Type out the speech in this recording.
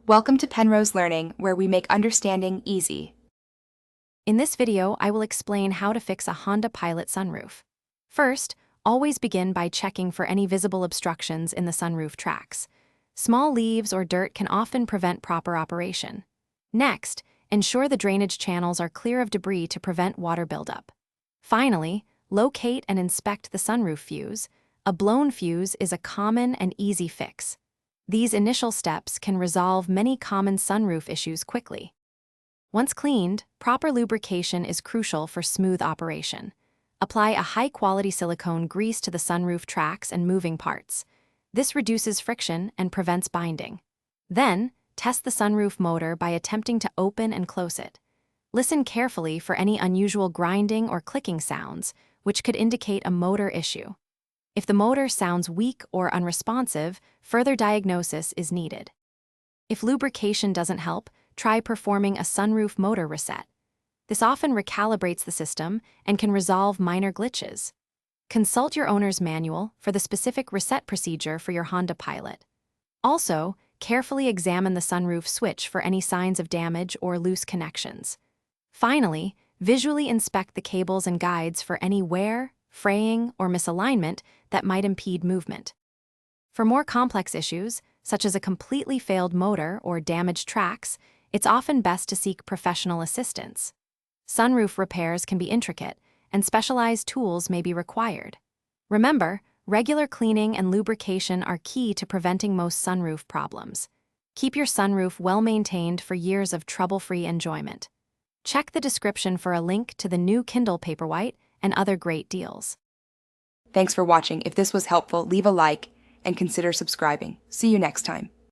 Welcome to Penrose Learning, where we make understanding easy. In this video, I will explain how to fix a Honda Pilot sunroof. First, always begin by checking for any visible obstructions in the sunroof tracks. Small leaves or dirt can often prevent proper operation. Next, ensure the drainage channels are clear of debris to prevent water buildup. Finally, locate and inspect the sunroof fuse. A blown fuse is a common and easy fix. These initial steps can resolve many common sunroof issues quickly. Once cleaned, proper lubrication is crucial for smooth operation. Apply a high-quality silicone grease to the sunroof tracks and moving parts. This reduces friction and prevents binding. Then, test the sunroof motor by attempting to open and close it. Listen carefully for any unusual grinding or clicking sounds, which could indicate a motor issue. If the motor sounds weak or unresponsive, further diagnosis is needed. If lubrication doesn't help, try performing a sunroof motor reset. This often recalibrates the system and can resolve minor glitches. Consult your owner's manual for the specific reset procedure for your Honda Pilot. Also, carefully examine the sunroof switch for any signs of damage or loose connections. Finally, visually inspect the cables and guides for any wear, fraying, or misalignment that might impede movement. For more complex issues, such as a completely failed motor or damaged tracks, it's often best to seek professional assistance. Sunroof repairs can be intricate, and specialized tools may be required. Remember, regular cleaning and lubrication are key to preventing most sunroof problems. Keep your sunroof well-maintained for years of trouble-free enjoyment. Check the description for a link to the new Kindle Paperwhite and other great deals. Thanks for watching. If this was helpful, leave a like and consider subscribing. See you next time.